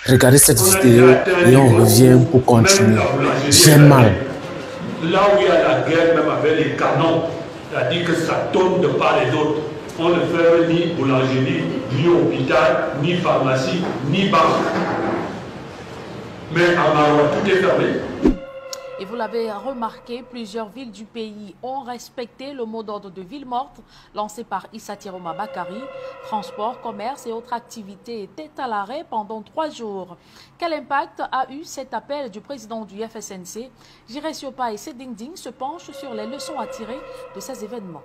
Regardez cette vidéo et on revient pour continuer. J'ai mal. Là où il y a la guerre, même avec les canons, c'est-à-dire que ça tourne de part et d'autre. On ne fait ni boulangerie, ni hôpital, ni pharmacie, ni banque. Mais à Maroua, tout est fermé. Et vous l'avez remarqué, plusieurs villes du pays ont respecté le mot d'ordre de ville morte lancé par Issa Tiroma Bakary. Transport, commerce et autres activités étaient à l'arrêt pendant 3 jours. Quel impact a eu cet appel du président du FSNC? Jiré Siopa et Séding se penchent sur les leçons à tirer de ces événements.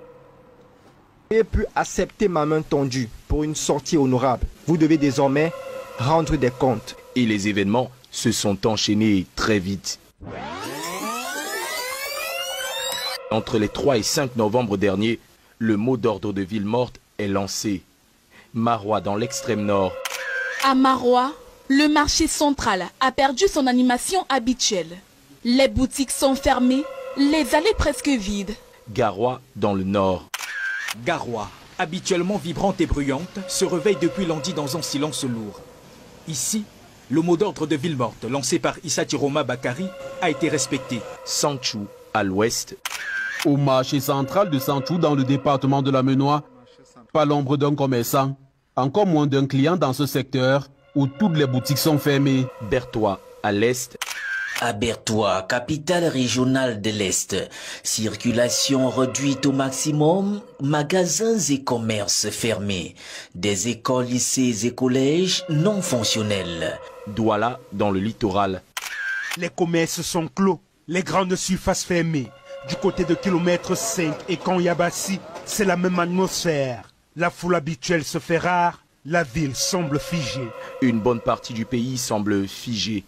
Vous avez pu accepter ma main tendue pour une sortie honorable. Vous devez désormais rendre des comptes. Et les événements se sont enchaînés très vite. Entre les 3 et 5 novembre dernier, le mot d'ordre de ville morte est lancé. Maroua dans l'extrême nord. À Maroua, le marché central a perdu son animation habituelle. Les boutiques sont fermées, les allées presque vides. Garoua dans le nord. Garoua, habituellement vibrante et bruyante, se réveille depuis lundi dans un silence lourd. Ici, le mot d'ordre de ville morte lancé par Issa Tiroma Bakary a été respecté. Sanchou à l'ouest. Au marché central de Sanchou dans le département de la Menoie, pas l'ombre d'un commerçant, encore moins d'un client dans ce secteur où toutes les boutiques sont fermées. Bertois à l'est. À Bertois, capitale régionale de l'Est, circulation réduite au maximum, magasins et commerces fermés, des écoles, lycées et collèges non fonctionnels. Douala dans le littoral. Les commerces sont clos, les grandes surfaces fermées. Du côté de kilomètre 5 et Kanyabassi, c'est la même atmosphère. La foule habituelle se fait rare, la ville semble figée. Une bonne partie du pays semble figée.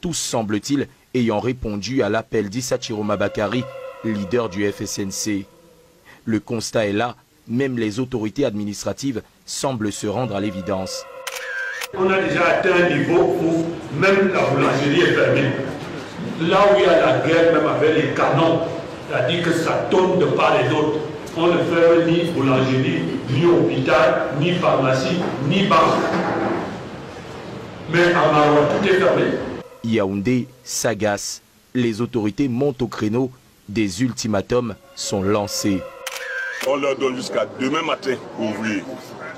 Tous, semble-t-il, ayant répondu à l'appel d'Issa Tiroma Bakary, leader du FSNC. Le constat est là, même les autorités administratives semblent se rendre à l'évidence. On a déjà atteint un niveau où même la boulangerie est fermée. Là où il y a la guerre, même avec les canons, c'est-à-dire que ça tourne de part et d'autre. On ne fait ni boulangerie, ni hôpital, ni pharmacie, ni banque. Mais à Maroua, tout est fermé. Yaoundé s'agace. Les autorités montent au créneau. Des ultimatums sont lancés. On leur donne jusqu'à demain matin pour ouvrir.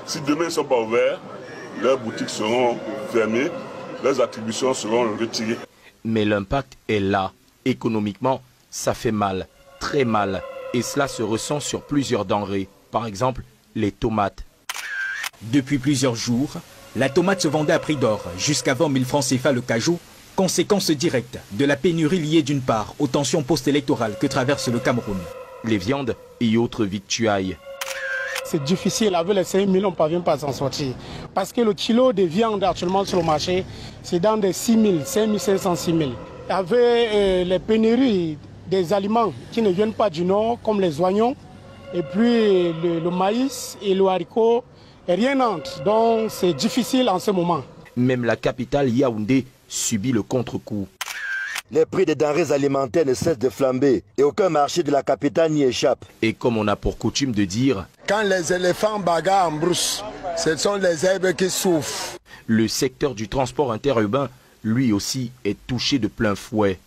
Si demain ils ne sont pas ouverts, leurs boutiques seront fermées, leurs attributions seront retirées. Mais l'impact est là. Économiquement, ça fait mal, très mal. Et cela se ressent sur plusieurs denrées. Par exemple, les tomates. Depuis plusieurs jours, la tomate se vendait à prix d'or, jusqu'à 20 000 francs CFA le cajou, conséquence directe de la pénurie liée d'une part aux tensions post-électorales que traverse le Cameroun. Les viandes et autres victuailles. C'est difficile, avec les 5 000, on ne parvient pas à s'en sortir. Parce que le kilo de viande actuellement sur le marché, c'est dans des 6 000, 5 500, 6 000. Avec les pénuries des aliments qui ne viennent pas du nord, comme les oignons, et puis le maïs et le haricot, rien n'entre. Donc c'est difficile en ce moment. Même la capitale Yaoundé subit le contre-coup. Les prix des denrées alimentaires ne cessent de flamber et aucun marché de la capitale n'y échappe. Et comme on a pour coutume de dire, quand les éléphants bagarrent en brousse, ce sont les herbes qui souffrent. Le secteur du transport interurbain, lui aussi, est touché de plein fouet.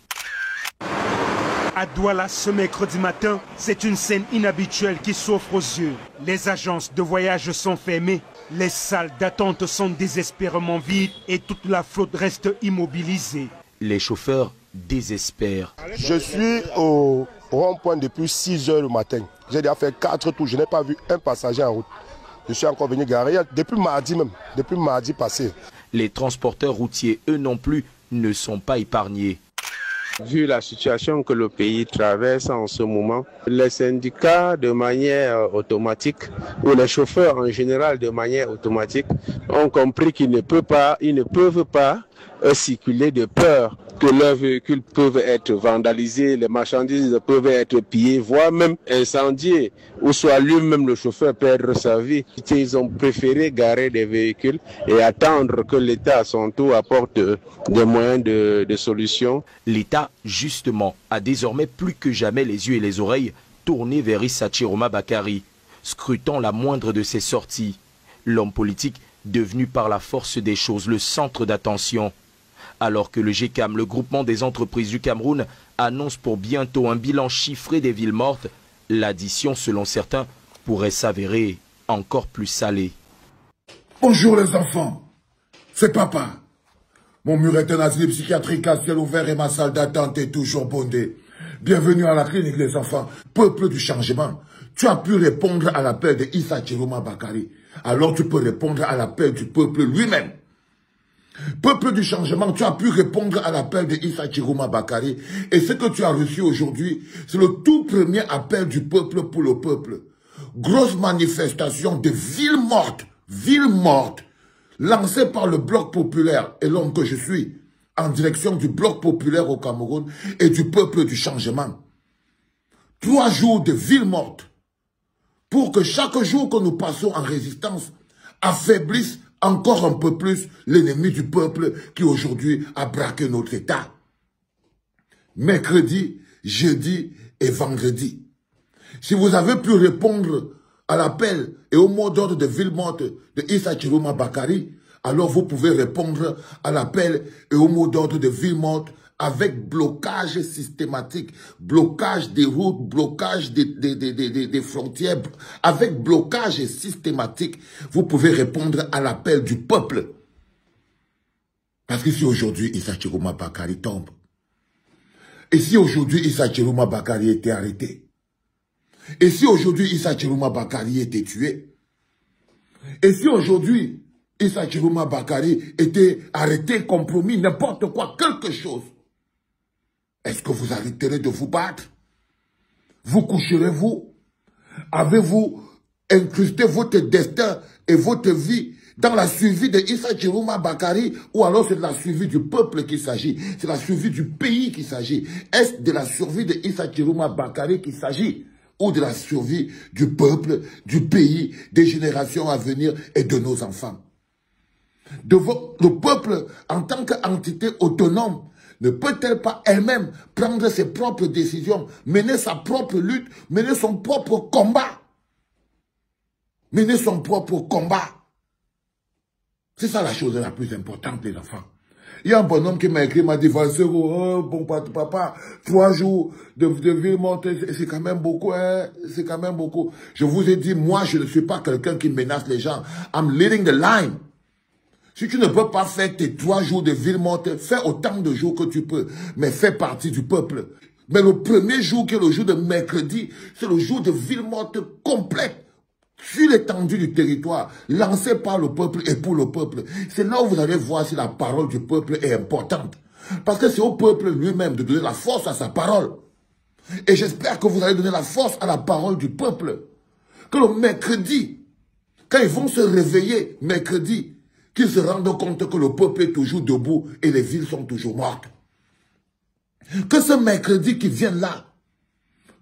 À Douala, ce mercredi matin, c'est une scène inhabituelle qui s'offre aux yeux. Les agences de voyage sont fermées, les salles d'attente sont désespérément vides et toute la flotte reste immobilisée. Les chauffeurs désespèrent. Je suis au rond-point depuis 6 h du matin. J'ai déjà fait 4 tours, je n'ai pas vu un passager en route. Je suis encore venu garer depuis mardi même, depuis mardi passé. Les transporteurs routiers, eux non plus, ne sont pas épargnés. Vu la situation que le pays traverse en ce moment, les syndicats de manière automatique, ou les chauffeurs en général de manière automatique, ont compris qu'ils ne peuvent pas circuler de peur que leurs véhicules peuvent être vandalisés, les marchandises peuvent être pillées, voire même incendiées, ou soit lui-même le chauffeur perdre sa vie. Ils ont préféré garer des véhicules et attendre que l'État à son tour apporte des moyens de solution. L'État, justement, a désormais plus que jamais les yeux et les oreilles tournés vers Issa Tiroma Bakary, scrutant la moindre de ses sorties. L'homme politique devenu par la force des choses le centre d'attention. Alors que le GECAM, le groupement des entreprises du Cameroun, annonce pour bientôt un bilan chiffré des villes mortes, l'addition, selon certains, pourrait s'avérer encore plus salée. Bonjour les enfants, c'est papa. Mon mur est un asile psychiatrique à ciel ouvert et ma salle d'attente est toujours bondée. Bienvenue à la clinique les enfants, peuple du changement. Tu as pu répondre à l'appel de Issa Chiroma Bakari. Alors tu peux répondre à l'appel du peuple lui-même. Peuple du changement, tu as pu répondre à l'appel de Issa Chiroma Bakari. Et ce que tu as reçu aujourd'hui, c'est le tout premier appel du peuple pour le peuple. Grosse manifestation de villes mortes, lancée par le Bloc populaire et l'homme que je suis, en direction du Bloc populaire au Cameroun et du peuple du changement. 3 jours de villes mortes pour que chaque jour que nous passons en résistance affaiblisse encore un peu plus l'ennemi du peuple qui aujourd'hui a braqué notre État. Mercredi, jeudi et vendredi. Si vous avez pu répondre à l'appel et au mot d'ordre de ville morte de Issa Chiroma Bakari, alors vous pouvez répondre à l'appel et au mot d'ordre de ville morte avec blocage systématique, blocage des routes, blocage des frontières, avec blocage systématique, vous pouvez répondre à l'appel du peuple. Parce que si aujourd'hui Issa Chiroma Bakari tombe, et si aujourd'hui Issa Chiroma Bakari était arrêté, et si aujourd'hui Issa Chiroma Bakari était tué, et si aujourd'hui Issa Chiroma Bakari était arrêté, compromis, n'importe quoi, quelque chose, est-ce que vous arrêterez de vous battre? Vous coucherez-vous? Avez-vous incrusté votre destin et votre vie dans la survie de Issa Chiroma Bakari, ou alors c'est de la survie du peuple qu'il s'agit? C'est la survie du pays qu'il s'agit? Est-ce de la survie de Issa Chiroma Bakari qu'il s'agit? Ou de la survie du peuple, du pays, des générations à venir et de nos enfants? Le peuple, en tant qu'entité autonome, ne peut-elle pas elle-même prendre ses propres décisions, mener sa propre lutte, mener son propre combat? Mener son propre combat. C'est ça la chose la plus importante, les enfants. Il y a un bonhomme qui m'a écrit, m'a dit, oh, bon papa, 3 jours de ville morte, c'est quand même beaucoup, hein, c'est quand même beaucoup. Je vous ai dit, moi, je ne suis pas quelqu'un qui menace les gens. I'm leading the line. Si tu ne peux pas faire tes 3 jours de ville morte, fais autant de jours que tu peux, mais fais partie du peuple. Mais le premier jour, qui est le jour de mercredi, c'est le jour de ville morte complète, sur l'étendue du territoire, lancé par le peuple et pour le peuple. C'est là où vous allez voir si la parole du peuple est importante. Parce que c'est au peuple lui-même de donner la force à sa parole. Et j'espère que vous allez donner la force à la parole du peuple. Que le mercredi, quand ils vont se réveiller mercredi, qu'ils se rendent compte que le peuple est toujours debout et les villes sont toujours mortes. Que ce mercredi qui vient là,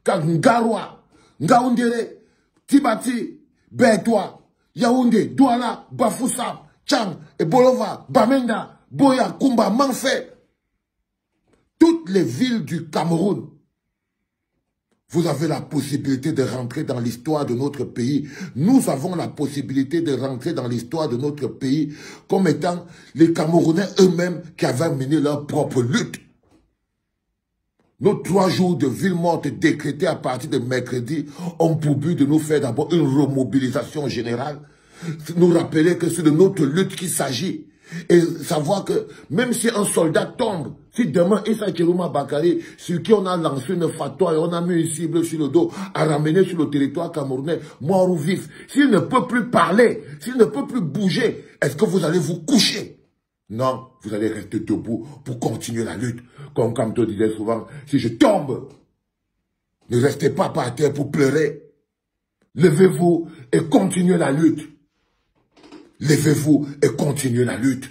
quand Ngaroua, Ngaoundéré, Tibati, Bertois, Yaoundé, Douala, Bafoussam, Tchang, Bolova, Bamenda, Boya, Kumba, Manfé, toutes les villes du Cameroun, vous avez la possibilité de rentrer dans l'histoire de notre pays. Nous avons la possibilité de rentrer dans l'histoire de notre pays comme étant les Camerounais eux-mêmes qui avaient mené leur propre lutte. Nos 3 jours de ville morte décrétés à partir de mercredi ont pour but de nous faire d'abord une remobilisation générale, nous rappeler que c'est de notre lutte qu'il s'agit. Et savoir que même si un soldat tombe, si demain Issa Chiroma Bakari, sur qui on a lancé une fatwa et on a mis une cible sur le dos, a ramené sur le territoire camerounais, mort ou vif, s'il ne peut plus parler, s'il ne peut plus bouger, est-ce que vous allez vous coucher? Non, vous allez rester debout pour continuer la lutte. Comme Kamto disait souvent, si je tombe, ne restez pas par terre pour pleurer. Levez-vous et continuez la lutte. Levez-vous et continuez la lutte.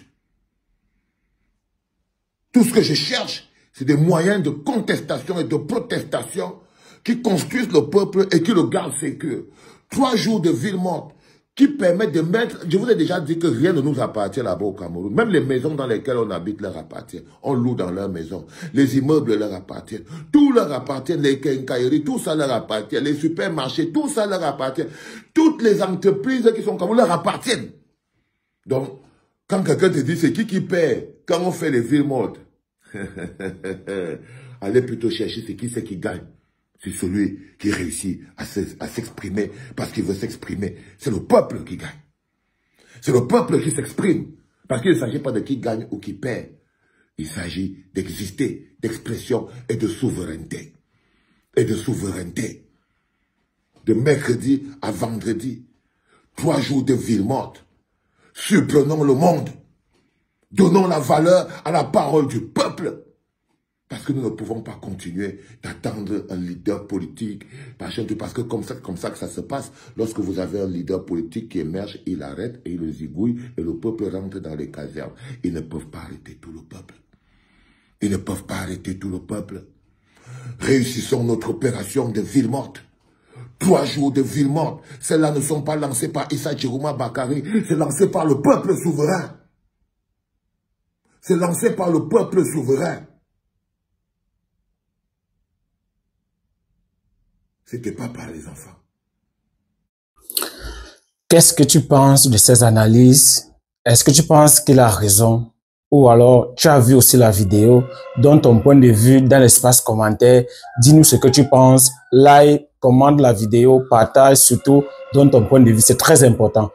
Tout ce que je cherche, c'est des moyens de contestation et de protestation qui construisent le peuple et qui le gardent sécure. 3 jours de ville morte qui permettent de mettre... Je vous ai déjà dit que rien ne nous appartient là-bas au Cameroun. Même les maisons dans lesquelles on habite leur appartiennent. On loue dans leurs maisons. Les immeubles leur appartiennent. Tout leur appartient. Les quincailleries, tout ça leur appartient. Les supermarchés, tout ça leur appartient. Toutes les entreprises qui sont au Cameroun leur appartiennent. Donc, quand quelqu'un te dit c'est qui paie quand on fait les villes mortes, allez plutôt chercher c'est qui gagne. C'est celui qui réussit à s'exprimer parce qu'il veut s'exprimer. C'est le peuple qui gagne. C'est le peuple qui s'exprime. Parce qu'il ne s'agit pas de qui gagne ou qui perd. Il s'agit d'exister, d'expression et de souveraineté. Et de souveraineté. De mercredi à vendredi. 3 jours de ville morte. Surprenons le monde. Donnons la valeur à la parole du peuple. Parce que nous ne pouvons pas continuer d'attendre un leader politique. Parce que comme ça que ça se passe. Lorsque vous avez un leader politique qui émerge, il arrête et il le zigouille et le peuple rentre dans les casernes. Ils ne peuvent pas arrêter tout le peuple. Ils ne peuvent pas arrêter tout le peuple. Réussissons notre opération de ville morte. 3 jours de ville morte. Celles-là ne sont pas lancées par Issa Chiroma Bakary. C'est lancé par le peuple souverain. C'est lancé par le peuple souverain. C'était pas par les enfants. Qu'est-ce que tu penses de ces analyses? Est-ce que tu penses qu'il a raison? Ou alors, tu as vu aussi la vidéo, donne ton point de vue dans l'espace commentaire. Dis-nous ce que tu penses. Like, commente la vidéo, partage, surtout, donne ton point de vue. C'est très important.